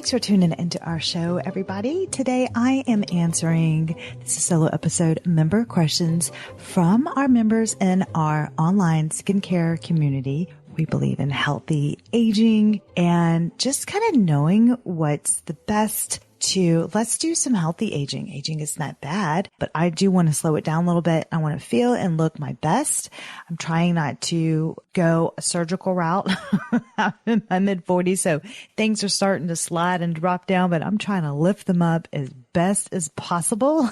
Thanks for tuning into our show, everybody. Today I am answering, this is a solo episode, member questions from our members in our online skincare community. We believe in healthy aging and just kind of knowing what's the best let's do some healthy aging. Aging is not bad, but I do want to slow it down a little bit. I want to feel and look my best. I'm trying not to go a surgical route. I'm in my mid-40s, so things are starting to slide and drop down, but I'm trying to lift them up as best as possible.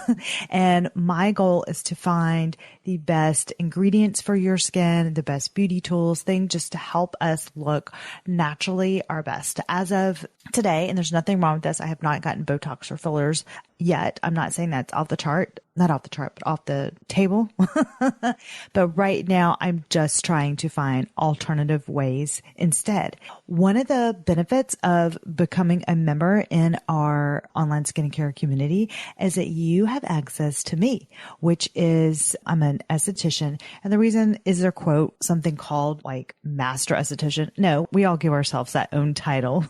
And my goal is to find the best ingredients for your skin, the best beauty tools, things just to help us look naturally our best. As of today, and there's nothing wrong with this, I have not gotten Botox or fillers yet. I'm not saying that's off the chart, not off the chart, but off the table. But right now I'm just trying to find alternative ways instead. One of the benefits of becoming a member in our online skincare community is that you have access to me, which is I'm an esthetician. And the reason is their quote, something called like master esthetician. No, we all give ourselves that own title.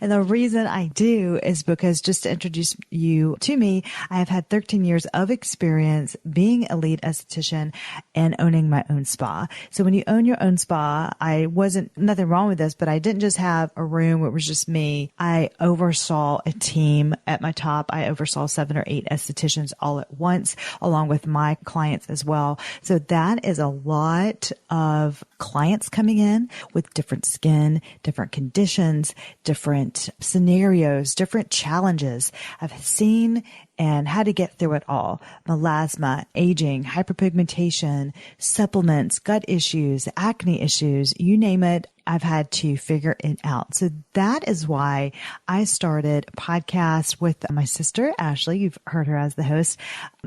And the reason I do is because just to introduce you to me, I have had 13 years of experience being a lead esthetician and owning my own spa. So when you own your own spa, nothing wrong with this, but I didn't just have a room where it was just me. I oversaw a team at my top. I oversaw 7 or 8 estheticians all at once, along with my clients as well. So that is a lot of clients coming in with different skin, different conditions, different scenarios, different challenges. I've seen and how to get through it all. Melasma, aging, hyperpigmentation, supplements, gut issues, acne issues, you name it. I've had to figure it out. So that is why I started a podcast with my sister, Ashley. You've heard her as the host.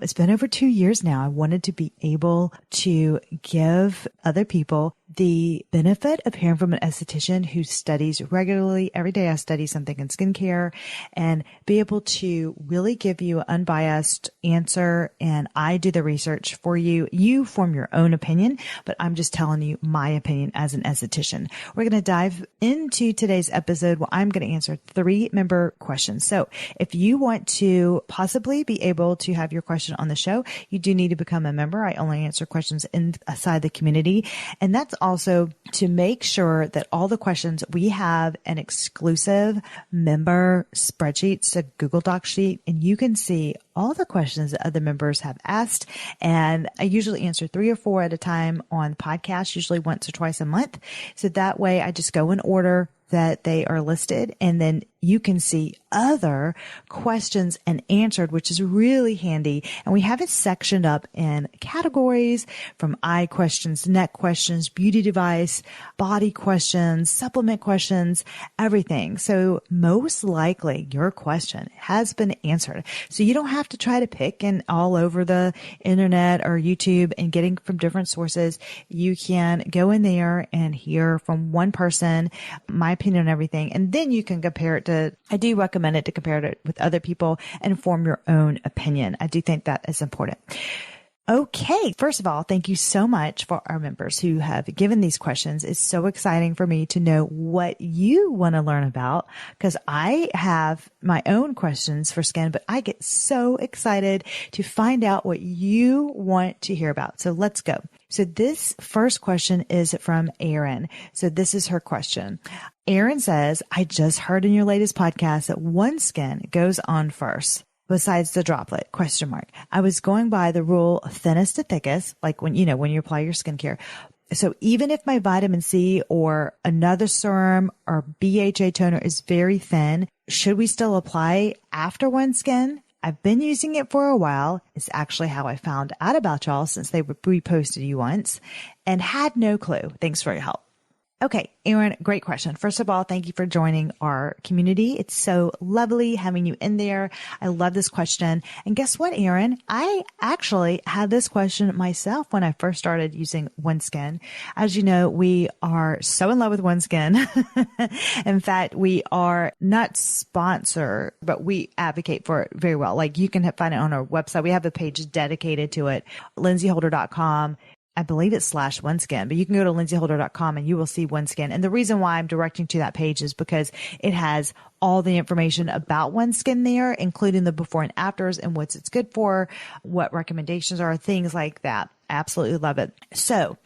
It's been over 2 years now. I wanted to be able to give other people the benefit of hearing from an esthetician who studies regularly. Every day I study something in skincare and be able to really give you an unbiased answer. And I do the research for you. You form your own opinion, but I'm just telling you my opinion as an esthetician. We're going to dive into today's episode where I'm going to answer 3 member questions. So if you want to possibly be able to have your question on the show, you do need to become a member. I only answer questions inside the community. And that's also to make sure that all the questions, we have an exclusive member spreadsheet, it's a Google Doc sheet, and you can see all the questions that other members have asked. And I usually answer 3 or 4 at a time on the podcast, usually once or twice a month. So that way I just go in order that they are listed, and then you can see other questions and answered, which is really handy. And we have it sectioned up in categories from eye questions, neck questions, beauty device, body questions, supplement questions, everything. So most likely your question has been answered. So you don't have to try to pick and all over the internet or YouTube and getting from different sources. You can go in there and hear from one person, my opinion on everything, and then you can compare it to, I do recommend it to compare it with other people and form your own opinion. I do think that is important. Okay. First of all, thank you so much for our members who have given these questions. It's so exciting for me to know what you want to learn about, because I have my own questions for skin, but I get so excited to find out what you want to hear about. So let's go. So this first question is from Erin. So this is her question. Erin says, I just heard in your latest podcast that OneSkin goes on first besides the Droplette, ? I was going by the rule of thinnest to thickest, like when you apply your skincare. So even if my vitamin C or another serum or BHA toner is very thin, should we still apply after OneSkin? I've been using it for a while. It's actually how I found out about y'all, since they reposted you once, and had no clue. Thanks for your help. Okay, Erin, great question. First of all, thank you for joining our community. It's so lovely having you in there. I love this question. And guess what, Erin? I actually had this question myself when I first started using OneSkin. As you know, we are so in love with OneSkin. In fact, we are not sponsor, but we advocate for it very well. Like you can find it on our website. We have a page dedicated to it, lindsayholder.com. I believe it's /OneSkin, but you can go to lindsayholder.com and you will see OneSkin. And the reason why I'm directing to that page is because it has all the information about OneSkin there, including the before and afters and what it's good for, what recommendations are, things like that. Absolutely love it. So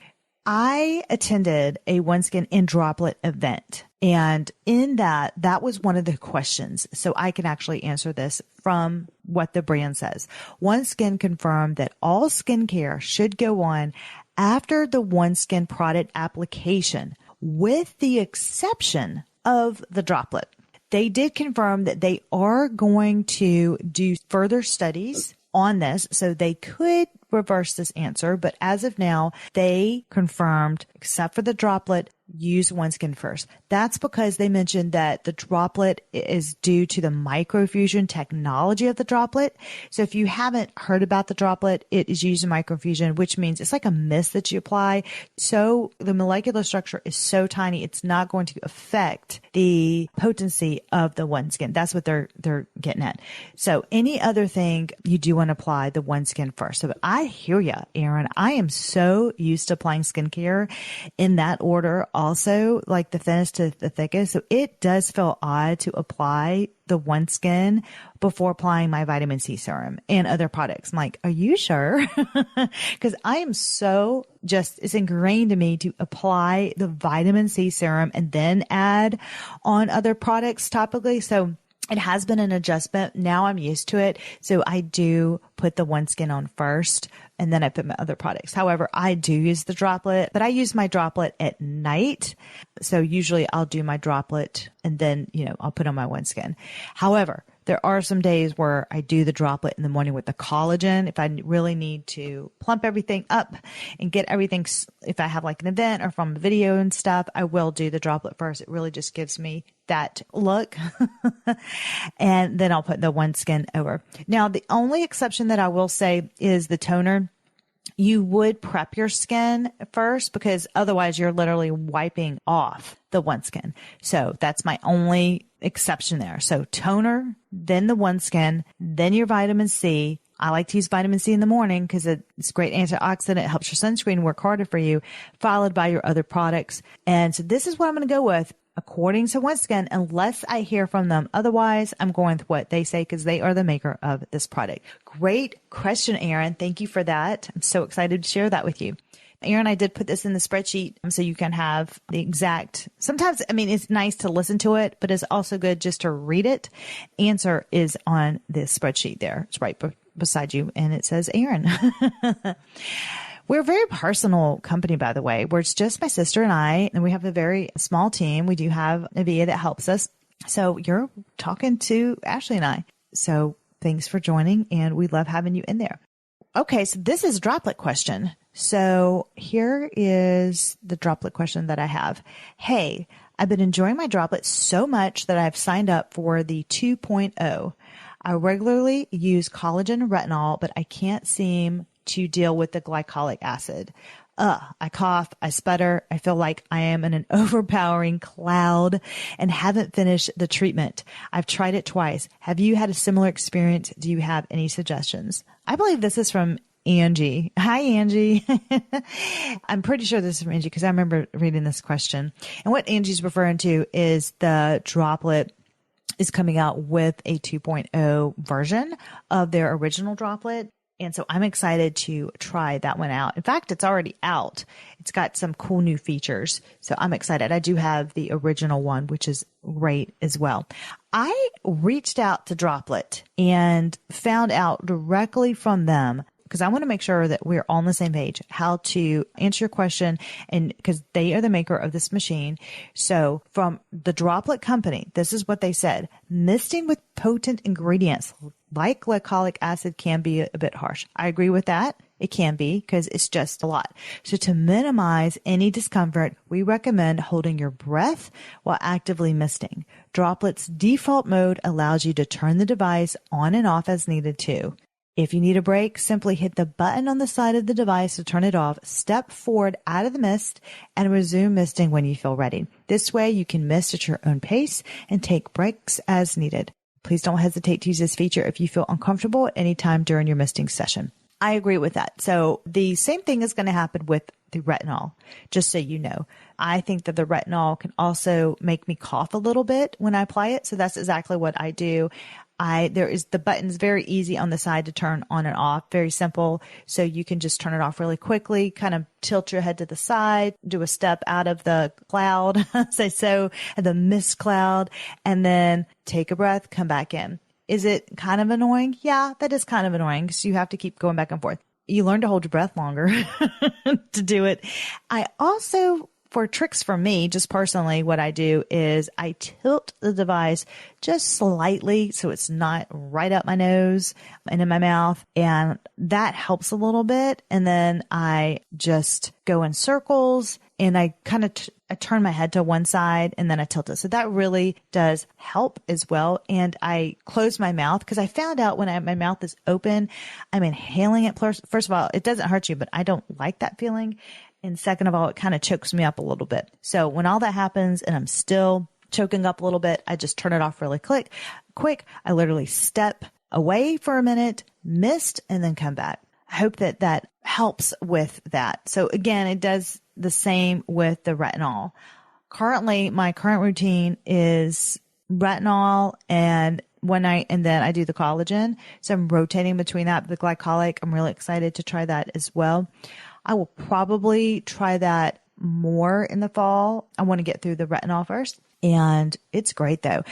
I attended a OneSkin and Droplette event. And in that was one of the questions. So I can actually answer this from what the brand says. OneSkin confirmed that all skincare should go on after the OneSkin product application, with the exception of the Droplette. They did confirm that they are going to do further studies on this, so they could reverse this answer. But as of now, they confirmed, except for the Droplette, use OneSkin first. That's because they mentioned that the Droplette is due to the microfusion technology of the Droplette. So if you haven't heard about the Droplette, it is using microfusion, which means it's like a mist that you apply. So the molecular structure is so tiny, it's not going to affect the potency of the OneSkin. That's what they're getting at. So any other thing, you do want to apply the OneSkin first. So I hear you, Erin. I am so used to applying skincare in that order also, like the thinnest to the thickest. So it does feel odd to apply the OneSkin before applying my vitamin C serum and other products. I'm like, are you sure? Because I am so it's ingrained in me to apply the vitamin C serum and then add on other products topically. So it has been an adjustment. Now I'm used to it. So I do put the OneSkin on first and then I put my other products. However, I do use the Droplette, but I use my Droplette at night. So usually I'll do my Droplette and then, I'll put on my OneSkin. However, there are some days where I do the Droplette in the morning with the collagen. If I really need to plump everything up and get everything, if I have like an event or from a video and stuff, I will do the Droplette first. It really just gives me that look. And then I'll put the OneSkin over. Now, the only exception that I will say is the toner. You would prep your skin first because otherwise you're literally wiping off the OneSkin. So that's my only exception there. So toner, then the OneSkin, then your vitamin C. I like to use vitamin C in the morning because it's great antioxidant. It helps your sunscreen work harder for you, followed by your other products. And so this is what I'm going to go with according to OneSkin, unless I hear from them. Otherwise, I'm going with what they say because they are the maker of this product. Great question, Erin. Thank you for that. I'm so excited to share that with you. Erin, I did put this in the spreadsheet so you can have the exact, sometimes, it's nice to listen to it, but it's also good just to read it. Answer is on this spreadsheet there. It's right beside you and it says Erin. We're a very personal company, by the way, where it's just my sister and I, and we have a very small team. We do have a VA that helps us. So you're talking to Ashley and I. So thanks for joining, and we love having you in there. Okay, so this is a Droplette question. So here is the Droplette question that I have. Hey, I've been enjoying my Droplette so much that I've signed up for the 2.0. I regularly use collagen and retinol, but I can't seem to deal with the glycolic acid. I cough, I sputter, I feel like I am in an overpowering cloud and haven't finished the treatment. I've tried it twice. Have you had a similar experience? Do you have any suggestions? I believe this is from Angie. Hi, Angie. I'm pretty sure this is from Angie because I remember reading this question. And what Angie's referring to is the Droplette is coming out with a 2.0 version of their original Droplette. And so I'm excited to try that one out. In fact, it's already out. It's got some cool new features. So I'm excited. I do have the original one, which is great as well. I reached out to Droplette and found out directly from them, because I want to make sure that we're all on the same page, how to answer your question, and because they are the maker of this machine. So from the Droplette company, this is what they said. Misting with potent ingredients like glycolic acid can be a bit harsh. I agree with that. It can be because it's just a lot. So to minimize any discomfort, we recommend holding your breath while actively misting. Droplette's default mode allows you to turn the device on and off as needed too. If you need a break, simply hit the button on the side of the device to turn it off, step forward out of the mist, and resume misting when you feel ready. This way, you can mist at your own pace and take breaks as needed. Please don't hesitate to use this feature if you feel uncomfortable at any time during your misting session. I agree with that. So the same thing is going to happen with the retinol, just so you know. I think that the retinol can also make me cough a little bit when I apply it. So that's exactly what I do. There is the button's very easy on the side to turn on and off, very simple. So you can just turn it off really quickly, kind of tilt your head to the side, do a step out of the cloud, say so, the mist cloud, and then take a breath, come back in. Is it kind of annoying? Yeah, that is kind of annoying because you have to keep going back and forth. You learn to hold your breath longer to do it. I also, for tricks for me, just personally, what I do is I tilt the device just slightly so it's not right up my nose and in my mouth. And that helps a little bit. And then I just go in circles and I kind of I turn my head to one side and then I tilt it. So that really does help as well. And I close my mouth because I found out when my mouth is open, I'm inhaling it. First of all, it doesn't hurt you, but I don't like that feeling. And second of all, it kind of chokes me up a little bit. So when all that happens and I'm still choking up a little bit, I just turn it off really quick. I literally step away for a minute, mist, and then come back. I hope that that helps with that. So again, it does the same with the retinol. Currently, my current routine is retinol and then I do the collagen. So I'm rotating between that, the glycolic. I'm really excited to try that as well. I will probably try that more in the fall. I want to get through the retinol first. And it's great though.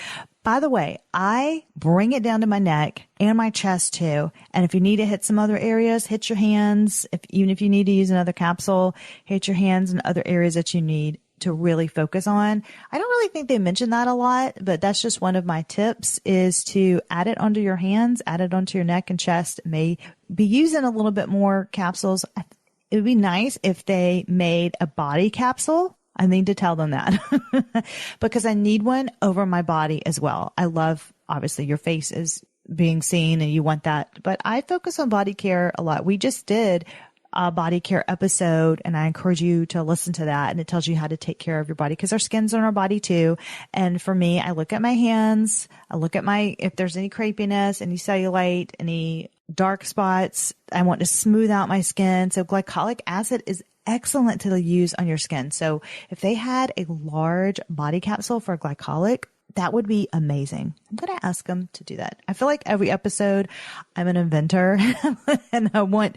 By the way, I bring it down to my neck and my chest too. And if you need to hit some other areas, hit your hands. Even if you need to use another capsule, hit your hands and other areas that you need to really focus on. I don't really think they mention that a lot, but that's just one of my tips is to add it onto your hands, add it onto your neck and chest. May be using a little bit more capsules. It would be nice if they made a body capsule. I need to tell them that because I need one over my body as well. I love, obviously, your face is being seen and you want that, but I focus on body care a lot. We just did a body care episode and I encourage you to listen to that. And it tells you how to take care of your body because our skin's on our body too. And for me, I look at my hands, I look at if there's any crepiness, any cellulite, any dark spots, I want to smooth out my skin. So glycolic acid is excellent to use on your skin. So if they had a large body capsule for glycolic, that would be amazing. I'm going to ask them to do that. I feel like every episode I'm an inventor and I want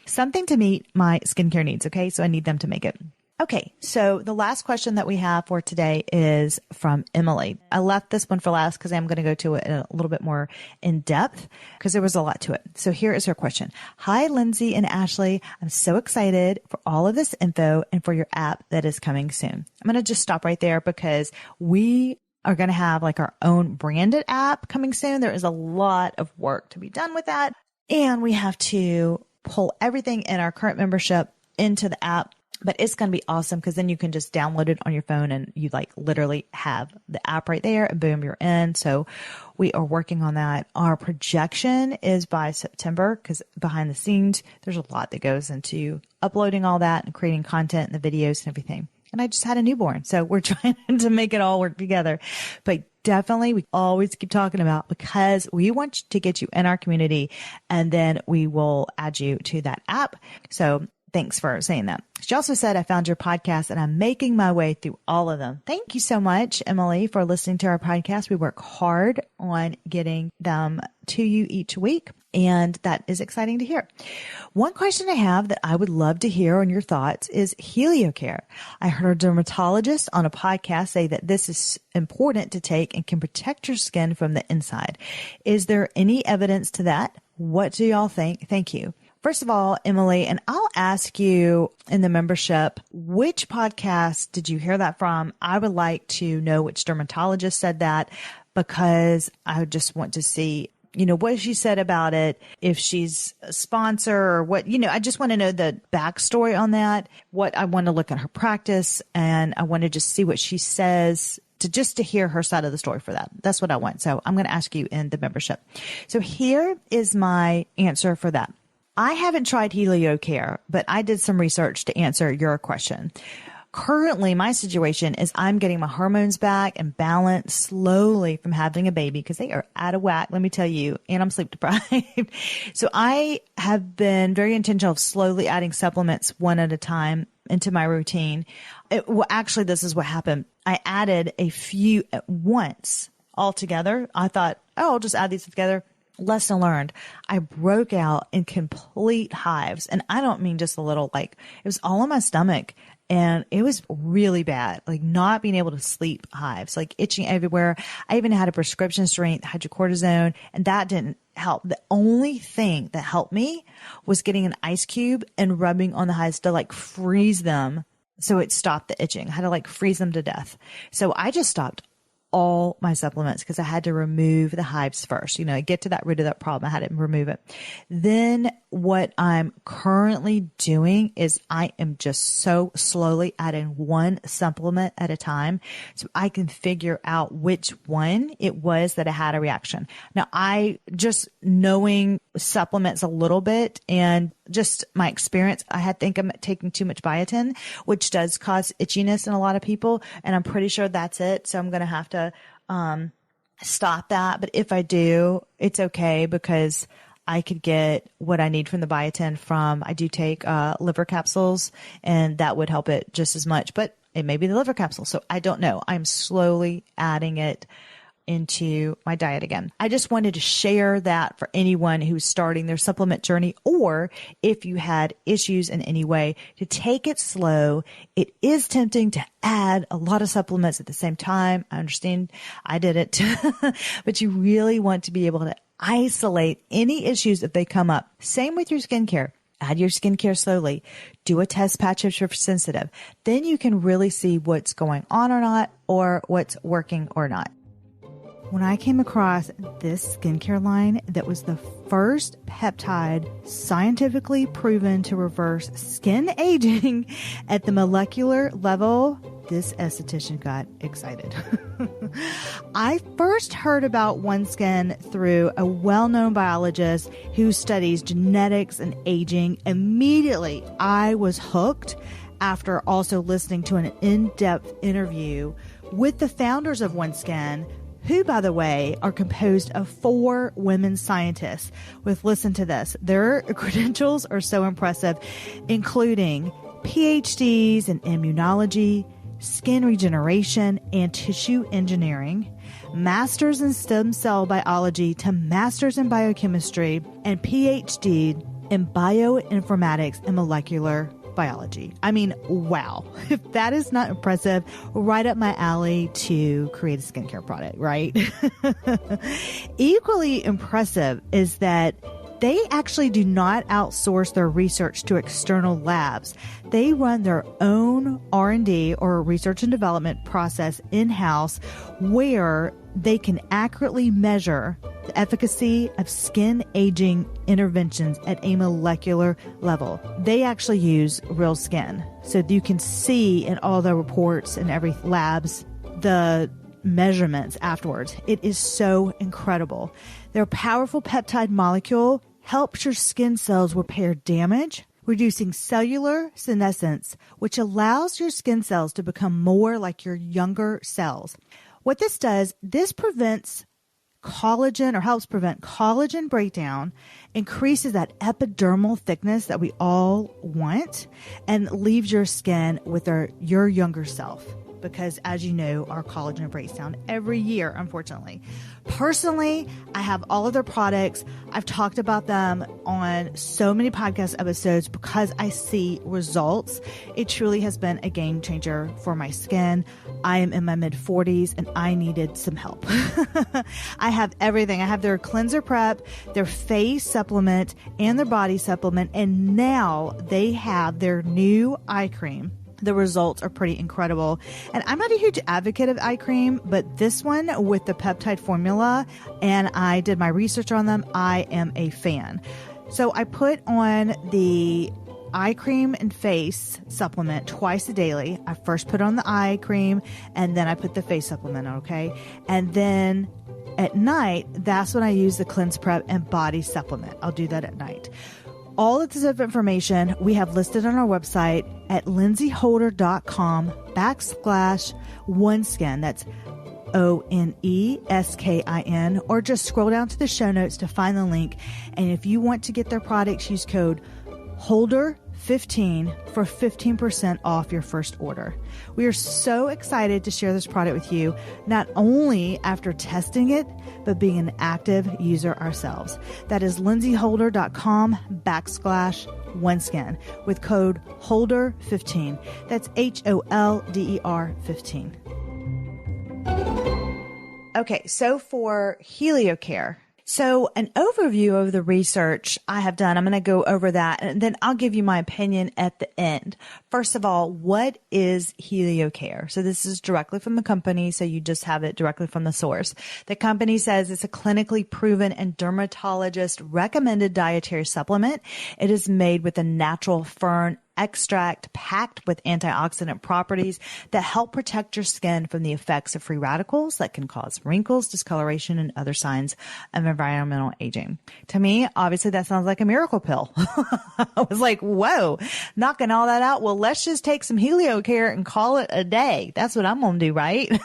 something to meet my skincare needs. Okay. So I need them to make it. Okay. So the last question that we have for today is from Emily. I left this one for last because I'm going to go to it a little bit more in depth because there was a lot to it. So here is her question. Hi, Lindsay and Ashley. I'm so excited for all of this info and for your app that is coming soon. I'm going to just stop right there because we are going to have like our own branded app coming soon. There is a lot of work to be done with that. And we have to pull everything in our current membership into the app. But it's going to be awesome because then you can just download it on your phone and you like literally have the app right there and boom, you're in. So we are working on that. Our projection is by September because behind the scenes, there's a lot that goes into uploading all that and creating content and the videos and everything. And I just had a newborn. So we're trying to make it all work together. But definitely, we always keep talking about because we want to get you in our community and then we will add you to that app. So thanks for saying that. She also said, I found your podcast and I'm making my way through all of them. Thank you so much, Emily, for listening to our podcast. We work hard on getting them to you each week. And that is exciting to hear. One question I have that I would love to hear on your thoughts is Heliocare. I heard a dermatologist on a podcast say that this is important to take and can protect your skin from the inside. Is there any evidence to that? What do y'all think? Thank you. First of all, Emily, and I'll ask you in the membership, which podcast did you hear that from? I would like to know which dermatologist said that because I would just want to see, what she said about it, if she's a sponsor or what, I just want to know the backstory on that. I want to look at her practice and I want to just see what she says to hear her side of the story for that. That's what I want. So I'm going to ask you in the membership. So here is my answer for that. I haven't tried Heliocare, but I did some research to answer your question. Currently, my situation is I'm getting my hormones back and balance slowly from having a baby because they are out of whack, let me tell you, and I'm sleep deprived. So I have been very intentional of slowly adding supplements one at a time into my routine. Well, actually, this is what happened. I added a few at once all together. I thought, oh, I'll just add these together. Lesson learned. I broke out in complete hives. And I don't mean just a little, like it was all in my stomach and it was really bad. Like not being able to sleep hives, like itching everywhere. I even had a prescription strength hydrocortisone and that didn't help. The only thing that helped me was getting an ice cube and rubbing on the hives to like freeze them. So it stopped the itching. I had to like freeze them to death. So I just stopped all my supplements because I had to remove the hives first, get to rid of that problem. I had to remove it. Then what I'm currently doing is I am just so slowly adding one supplement at a time so I can figure out which one it was that I had a reaction. Now I just knowing supplements a little bit and just my experience, I think I'm taking too much biotin, which does cause itchiness in a lot of people. And I'm pretty sure that's it. So I'm going to have to stop that. But if I do, it's okay because I could get what I need from the biotin I do take liver capsules and that would help it just as much, but it may be the liver capsule. So I don't know. I'm slowly adding it into my diet again. I just wanted to share that for anyone who's starting their supplement journey, or if you had issues in any way, to take it slow. It is tempting to add a lot of supplements at the same time. I understand I did it, but you really want to be able to isolate any issues if they come up. Same with your skincare. Add your skincare slowly. Do a test patch if you're sensitive. Then you can really see what's going on or not, or what's working or not. When I came across this skincare line that was the first peptide scientifically proven to reverse skin aging at the molecular level, this esthetician got excited. I first heard about OneSkin through a well-known biologist who studies genetics and aging. Immediately, I was hooked after also listening to an in-depth interview with the founders of OneSkin, who, by the way, are composed of 4 women scientists listen to this, their credentials are so impressive, including PhDs in immunology, skin regeneration, and tissue engineering, masters in stem cell biology to masters in biochemistry, and PhD in bioinformatics and molecular biology. I mean, wow. If that is not impressive, right up my alley to create a skincare product, right? Equally impressive is that they actually do not outsource their research to external labs. They run their own R&D or research and development process in-house where they can accurately measure the efficacy of skin aging interventions at a molecular level. They actually use real skin. So you can see in all the reports in every labs, the measurements afterwards. It is so incredible. Their powerful peptide molecule helps your skin cells repair damage, reducing cellular senescence, which allows your skin cells to become more like your younger cells. What this does, this prevents collagen or helps prevent collagen breakdown, increases that epidermal thickness that we all want, and leaves your skin with your younger self. Because as you know, our collagen breaks down every year, unfortunately. Personally, I have all of their products. I've talked about them on so many podcast episodes because I see results. It truly has been a game changer for my skin. I am in my mid-40s and I needed some help. I have everything. I have their cleanser prep, their face supplement, and their body supplement. And now they have their new eye cream. The results are pretty incredible. And I'm not a huge advocate of eye cream, but this one with the peptide formula, and I did my research on them, I am a fan. So I put on the eye cream and face supplement twice a daily. I first put on the eye cream and then I put the face supplement on, okay? And then at night, that's when I use the cleanse prep and body supplement. I'll do that at night. All of this information we have listed on our website. at lindsayholder.com/OneSkin. That's ONESKIN, or just scroll down to the show notes to find the link. And if you want to get their products, use code HOLDER15 for 15% off your first order. We are so excited to share this product with you, not only after testing it, but being an active user ourselves. That is lindsayholder.com/OneSkin with code HOLDER15. That's HOLDER 15. Okay, so for Heliocare. So an overview of the research I have done, I'm going to go over that, and then I'll give you my opinion at the end. First of all, what is Heliocare? So this is directly from the company, so you just have it directly from the source. The company says it's a clinically proven and dermatologist recommended dietary supplement. It is made with a natural fern extract packed with antioxidant properties that help protect your skin from the effects of free radicals that can cause wrinkles, discoloration, and other signs of environmental aging. To me, obviously, that sounds like a miracle pill. I was like, whoa, knocking all that out. Well, let's just take some Heliocare and call it a day. That's what I'm going to do, right?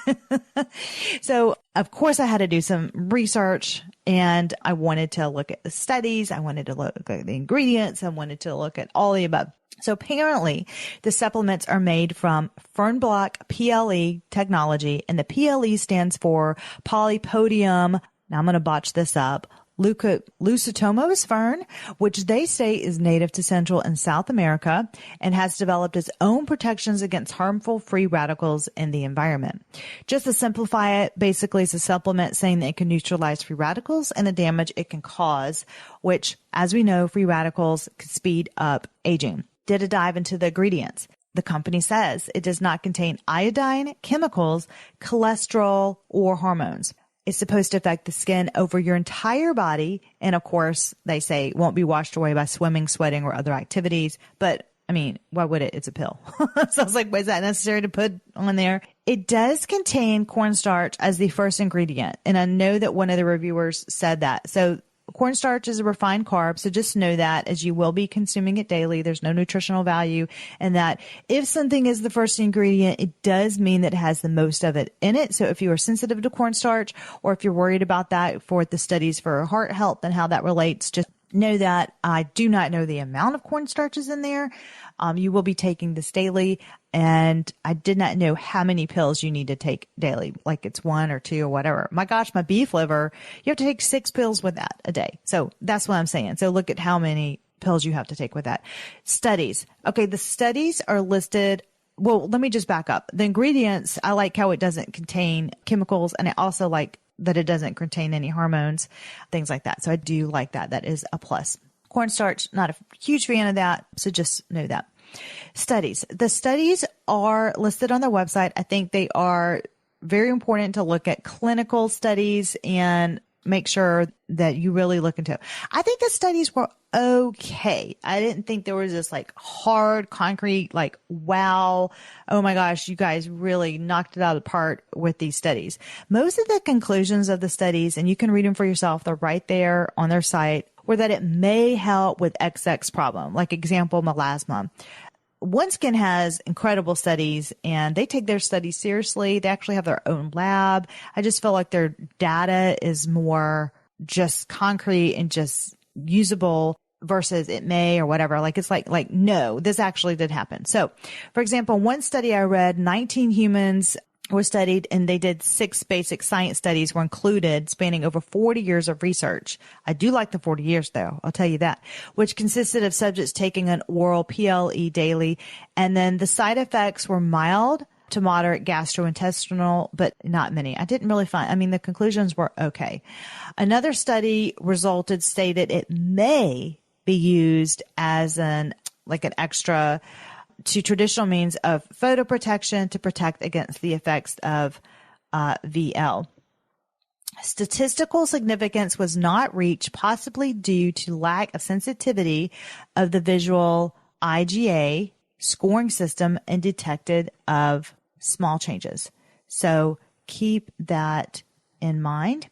So, of course, I had to do some research, and I wanted to look at the studies. I wanted to look at the ingredients. I wanted to look at all the above. So apparently the supplements are made from fern block PLE technology, and the PLE stands for polypodium. Now I'm going to botch this up. Leucotomos fern, which they say is native to Central and South America and has developed its own protections against harmful free radicals in the environment. Just to simplify it, basically it's a supplement saying that it can neutralize free radicals and the damage it can cause, which, as we know, free radicals can speed up aging. Did a dive into the ingredients. The company says it does not contain iodine, chemicals, cholesterol, or hormones. It's supposed to affect the skin over your entire body. And of course, they say it won't be washed away by swimming, sweating, or other activities. But I mean, why would it? It's a pill. So I was like, is that necessary to put on there? It does contain cornstarch as the first ingredient. And I know that one of the reviewers said that. So cornstarch is a refined carb, so just know that as you will be consuming it daily, there's no nutritional value, and that if something is the first ingredient, it does mean that it has the most of it in it. So if you are sensitive to cornstarch, or if you're worried about that for the studies for heart health and how that relates, just know that I do not know the amount of cornstarch is in there. You will be taking this daily, and I did not know how many pills you need to take daily, like it's 1 or 2 or whatever. My gosh, my beef liver, you have to take 6 pills with that a day. So that's what I'm saying. So look at how many pills you have to take with that. Studies. Okay, the studies are listed. Well, let me just back up. The ingredients, I like how it doesn't contain chemicals, and I also like that it doesn't contain any hormones, things like that. So I do like that. That is a plus. Cornstarch, not a huge fan of that, so just know that. Studies. The studies are listed on their website. I think they are very important to look at clinical studies and make sure that you really look into it. I think the studies were okay. I didn't think there was this like hard, concrete, like, wow, oh my gosh, you guys really knocked it out of the park with these studies. Most of the conclusions of the studies, and you can read them for yourself, they're right there on their site, were that it may help with XX problem, like example, melasma. OneSkin has incredible studies, and they take their studies seriously. They actually have their own lab. I just feel like their data is more just concrete and just usable versus it may or whatever. Like it's like, no, this actually did happen. So for example, one study I read, 19 humans were studied, and they did 6 basic science studies were included, spanning over 40 years of research. I do like the 40 years though, I'll tell you that, which consisted of subjects taking an oral PLE daily. And then the side effects were mild to moderate gastrointestinal, but not many. I didn't really find, the conclusions were okay. Another study stated it may be used as an extra to traditional means of photoprotection to protect against the effects of VL. Statistical significance was not reached, possibly due to lack of sensitivity of the visual IGA scoring system and detected of small changes. So keep that in mind.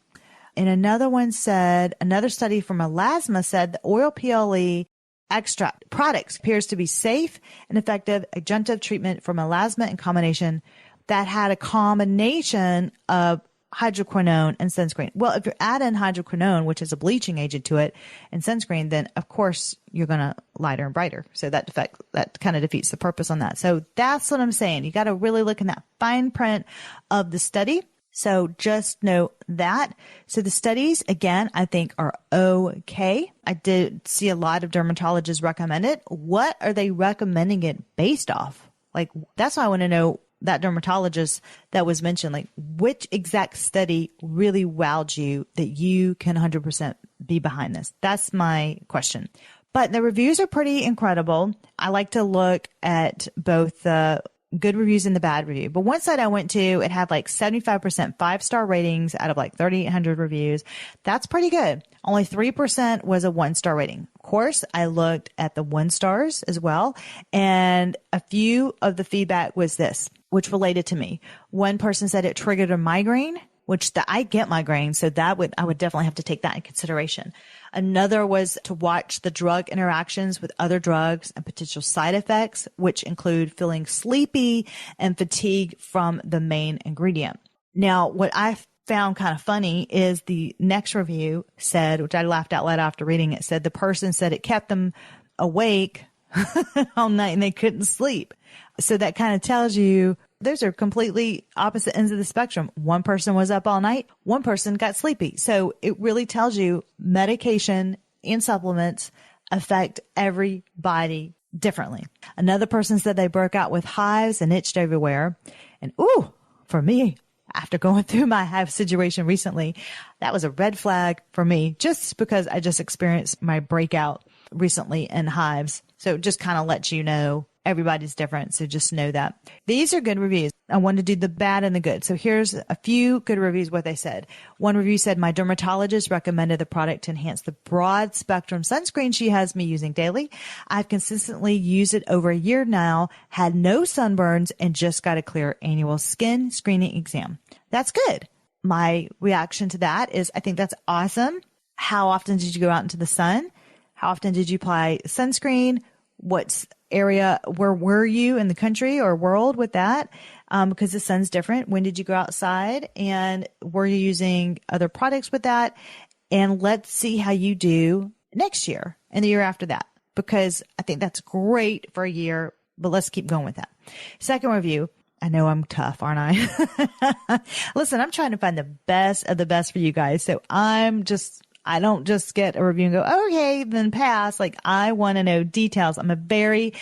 And another study from melasma said the oil PLE extract products appears to be safe and effective adjunctive treatment for melasma in combination that had a combination of hydroquinone and sunscreen. Well, if you're adding hydroquinone, which is a bleaching agent to it, and sunscreen, then of course you're going to lighter and brighter. So that kind of defeats the purpose on that. So that's what I'm saying. You got to really look in that fine print of the study. So just know that. So the studies, again, I think are okay. I did see a lot of dermatologists recommend it. What are they recommending it based off? Like, that's why I want to know, that dermatologist that was mentioned, like which exact study really wowed you that you can 100% be behind this? That's my question. But the reviews are pretty incredible. I like to look at both the good reviews and the bad review. But one site I went to, it had like 75% 5-star ratings out of like 3,800 reviews. That's pretty good. Only 3% was a 1-star rating. Of course, I looked at the 1 stars as well. And a few of the feedback was this, which related to me. One person said it triggered a migraine, which I get migraines. So I would definitely have to take that in consideration. Another was to watch the drug interactions with other drugs and potential side effects, which include feeling sleepy and fatigue from the main ingredient. Now, what I found kind of funny is the next review said, which I laughed out loud after reading it, said the person said it kept them awake all night and they couldn't sleep. So that kind of tells you those are completely opposite ends of the spectrum. One person was up all night. One person got sleepy. So it really tells you medication and supplements affect everybody differently. Another person said they broke out with hives and itched everywhere. And for me, after going through my hive situation recently, that was a red flag for me just because I just experienced my breakout recently in hives. So it just kind of lets you know everybody's different. So just know that. These are good reviews. I want to do the bad and the good. So here's a few good reviews, what they said. One review said, my dermatologist recommended the product to enhance the broad spectrum sunscreen she has me using daily. I've consistently used it over a year now, had no sunburns, and just got a clear annual skin screening exam. That's good. My reaction to that is I think that's awesome. How often did you go out into the sun? How often did you apply sunscreen? What area, where were you in the country or world with that? Because the sun's different. When did you go outside? And were you using other products with that? And let's see how you do next year and the year after that, because I think that's great for a year, but let's keep going with that. Second review. I know I'm tough, aren't I? Listen, I'm trying to find the best of the best for you guys. So I don't just get a review and go, okay, then pass. Like, I want to know details. I'm a very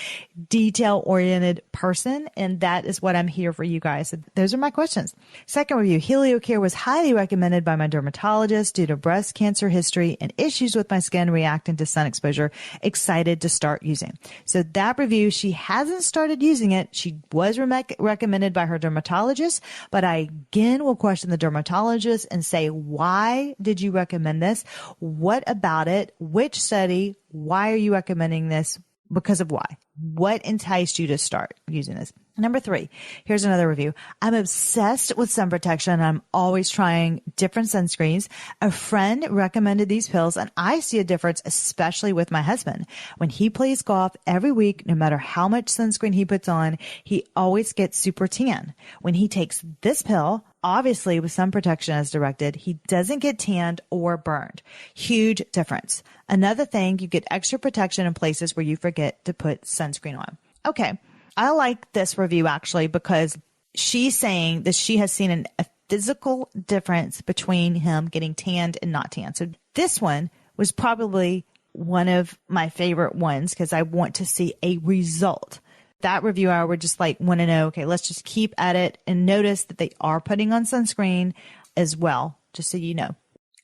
detail-oriented person, and that is what I'm here for you guys. So those are my questions. Second review, Heliocare was highly recommended by my dermatologist due to breast cancer history and issues with my skin reacting to sun exposure. Excited to start using. So that review, she hasn't started using it. She was recommended by her dermatologist, but I again will question the dermatologist and say, why did you recommend this? What about it? Which study? Why are you recommending this? Because of why? What enticed you to start using this? Number 3, here's another review. I'm obsessed with sun protection. I'm always trying different sunscreens. A friend recommended these pills, and I see a difference, especially with my husband. When he plays golf every week, no matter how much sunscreen he puts on, he always gets super tan. When he takes this pill, obviously with sun protection as directed, he doesn't get tanned or burned. Huge difference. Another thing, you get extra protection in places where you forget to put sunscreen on. Okay. I like this review actually because she's saying that she has seen a physical difference between him getting tanned and not tanned. So this one was probably one of my favorite ones because I want to see a result. That review, I would just want to know, okay, let's just keep at it and notice that they are putting on sunscreen as well, just so you know.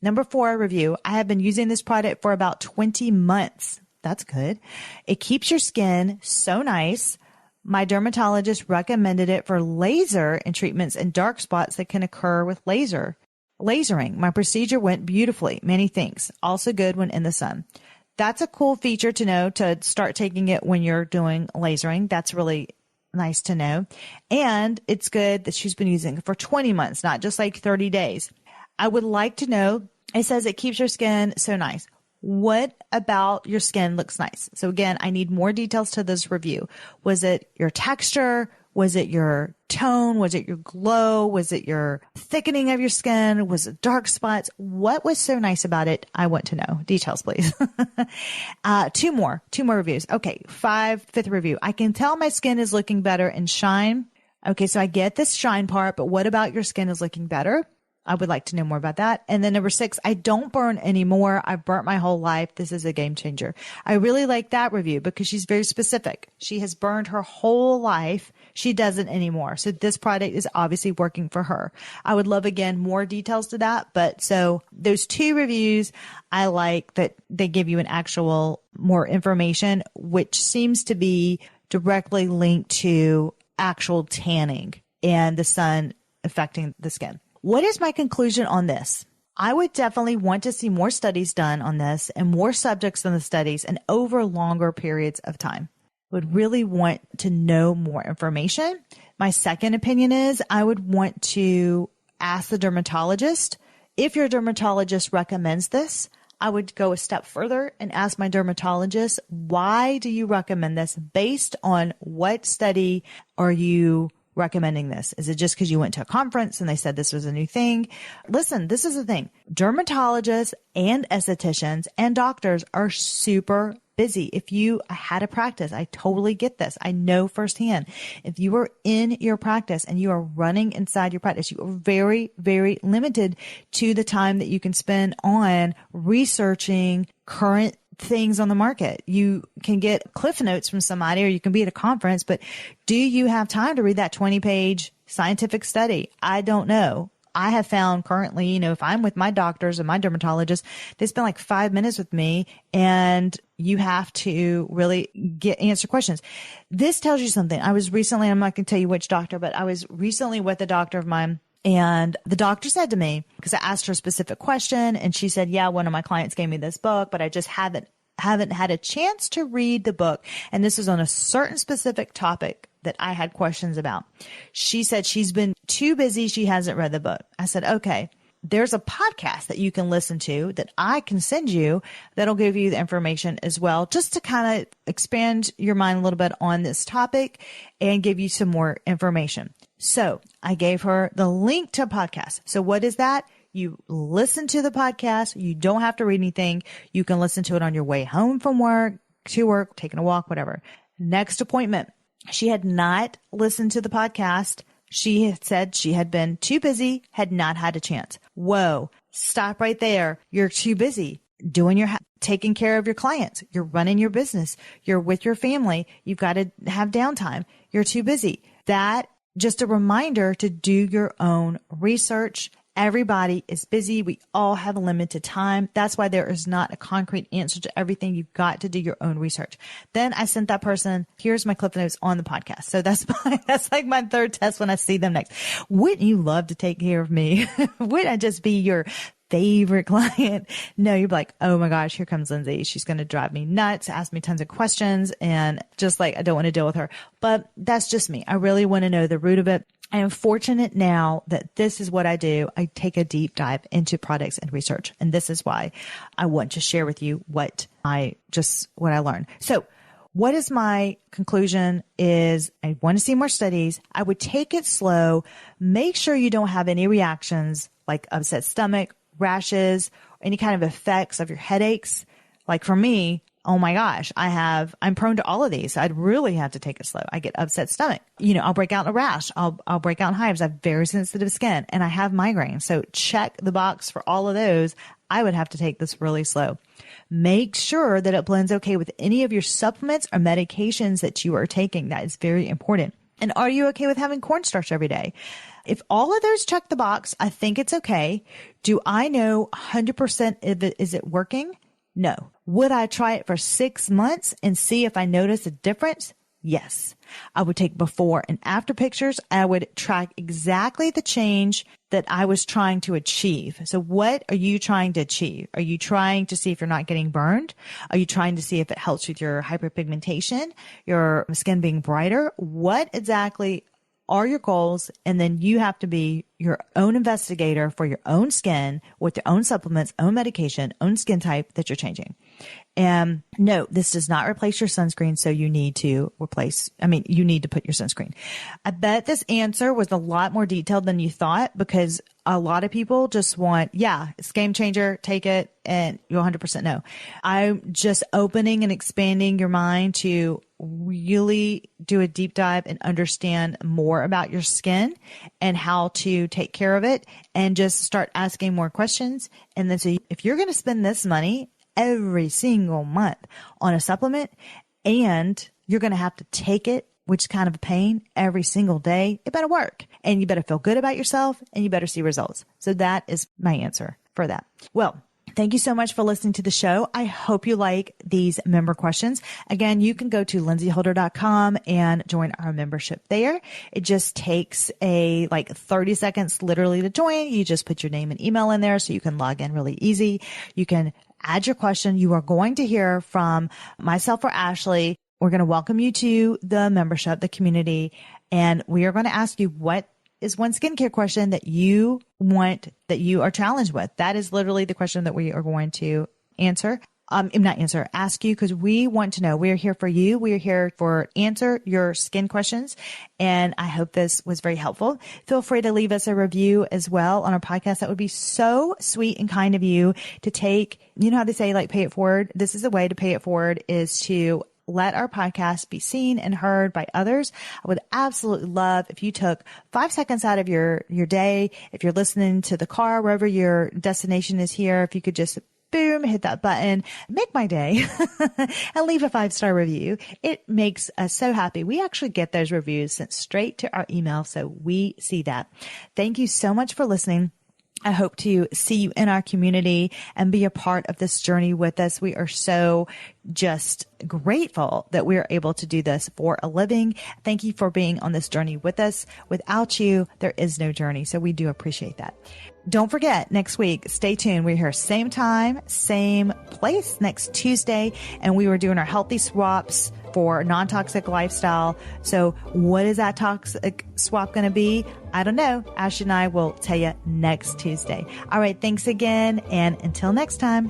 Number 4 review, I have been using this product for about 20 months. That's good. It keeps your skin so nice. My dermatologist recommended it for laser and treatments and dark spots that can occur with lasering. My procedure went beautifully. Many thanks. Also good when in the sun. That's a cool feature to know, to start taking it when you're doing lasering. That's really nice to know. And it's good that she's been using it for 20 months, not just like 30 days. I would like to know, it says it keeps your skin so nice. What about your skin looks nice? So again, I need more details to this review. Was it your texture? Was it your tone? Was it your glow? Was it your thickening of your skin? Was it dark spots? What was so nice about it? I want to know. Details, please. Two more reviews. Okay. Fifth review. I can tell my skin is looking better in shine. Okay. So I get this shine part, but what about your skin is looking better? I would like to know more about that. And then number 6, I don't burn anymore. I've burnt my whole life. This is a game changer. I really like that review because she's very specific. She has burned her whole life. She doesn't anymore. So this product is obviously working for her. I would love, again, more details to that. But so those 2 reviews, I like that they give you an actual more information, which seems to be directly linked to actual tanning and the sun affecting the skin. What is my conclusion on this? I would definitely want to see more studies done on this and more subjects in the studies and over longer periods of time. Would really want to know more information. My second opinion is I would want to ask the dermatologist. If your dermatologist recommends this, I would go a step further and ask my dermatologist, why do you recommend this? Based on what study are you recommending this? Is it just because you went to a conference and they said this was a new thing? Listen, this is the thing. Dermatologists and estheticians and doctors are super busy. If you had a practice, I totally get this. I know firsthand. If you are in your practice and you are running inside your practice, you are very, very limited to the time that you can spend on researching current things on the market. You can get cliff notes from somebody or you can be at a conference, but do you have time to read that 20-page scientific study? I don't know. I have found currently, if I'm with my doctors and my dermatologists, they spend like 5 minutes with me and you have to really answer questions. This tells you something. I was recently, I'm not going to tell you which doctor, but I was recently with a doctor of mine. And the doctor said to me, because I asked her a specific question and she said, yeah, one of my clients gave me this book, but I just haven't had a chance to read the book. And this is on a certain specific topic that I had questions about. She said she's been too busy. She hasn't read the book. I said, okay, there's a podcast that you can listen to that I can send you that'll give you the information as well, just to kind of expand your mind a little bit on this topic and give you some more information. So I gave her the link to a podcast. So what is that? You listen to the podcast. You don't have to read anything. You can listen to it on your way home from work, to work, taking a walk, whatever. Next appointment. She had not listened to the podcast. She had said she had been too busy, had not had a chance. Whoa, stop right there. You're too busy taking care of your clients. You're running your business. You're with your family. You've got to have downtime. You're too busy. That just a reminder to do your own research. Everybody is busy. We all have limited time. That's why there is not a concrete answer to everything. You've got to do your own research. Then I sent that person, here's my clip notes on the podcast. So that's like my third test when I see them next. Wouldn't you love to take care of me? Wouldn't I just be your favorite client? No, you're like, oh my gosh, here comes Lindsay. She's going to drive me nuts, ask me tons of questions, and just like, I don't want to deal with her. But that's just me. I really want to know the root of it. I am fortunate now that this is what I do. I take a deep dive into products and research. And this is why I want to share with you what I learned. So what is my conclusion is I want to see more studies. I would take it slow. Make sure you don't have any reactions like upset stomach, rashes, or any kind of effects of your headaches. Like for me, oh my gosh, I'm prone to all of these. I'd really have to take it slow. I get upset stomach. I'll break out in a rash. I'll break out in hives. I have very sensitive skin and I have migraines. So check the box for all of those. I would have to take this really slow. Make sure that it blends okay with any of your supplements or medications that you are taking. That is very important. And are you okay with having cornstarch every day? If all of those check the box, I think it's okay. Do I know 100% is it working? No. Would I try it for 6 months and see if I notice a difference? Yes. I would take before and after pictures. I would track exactly the change that I was trying to achieve. So what are you trying to achieve? Are you trying to see if you're not getting burned? Are you trying to see if it helps with your hyperpigmentation, your skin being brighter? What exactly are your goals? And then you have to be your own investigator for your own skin with your own supplements, own medication, own skin type that you're changing. And no, this does not replace your sunscreen. So you need to you need to put your sunscreen. I bet this answer was a lot more detailed than you thought, because a lot of people just want, it's game changer, take it, and you 100% know. I'm just opening and expanding your mind to really do a deep dive and understand more about your skin and how to take care of it, and just start asking more questions. And then, so if you're going to spend this money every single month on a supplement, and you're going to have to take it, which is kind of a pain, every single day, it better work, and you better feel good about yourself, and you better see results. So that is my answer for that. Well, thank you so much for listening to the show. I hope you like these member questions. Again, you can go to lindsayholder.com and join our membership there. It just takes 30 seconds literally to join. You just put your name and email in there so you can log in really easy. You can add your question. You are going to hear from myself or Ashley. We're going to welcome you to the membership, the community, and we are going to ask you, what is one skincare question that you want, that you are challenged with? That is literally the question that we are going to ask you, because we want to know. We are here for you. We are here for answer your skin questions. And I hope this was very helpful. Feel free to leave us a review as well on our podcast. That would be so sweet and kind of you to take, you know how they say, pay it forward. This is a way to pay it forward, is to let our podcast be seen and heard by others. I would absolutely love if you took 5 seconds out of your day. If you're listening to the car, wherever your destination is here, if you could just boom, hit that button, make my day, and leave a 5-star review. It makes us so happy. We actually get those reviews sent straight to our email, so we see that. Thank you so much for listening. I hope to see you in our community and be a part of this journey with us. We are so just grateful that we are able to do this for a living. Thank you for being on this journey with us. Without you, there is no journey. So we do appreciate that. Don't forget, next week, stay tuned. We're here same time, same place next Tuesday, and we were doing our healthy swaps for non-toxic lifestyle. So what is that toxic swap going to be? I don't know. Ash and I will tell you next Tuesday. All right. Thanks again. And until next time.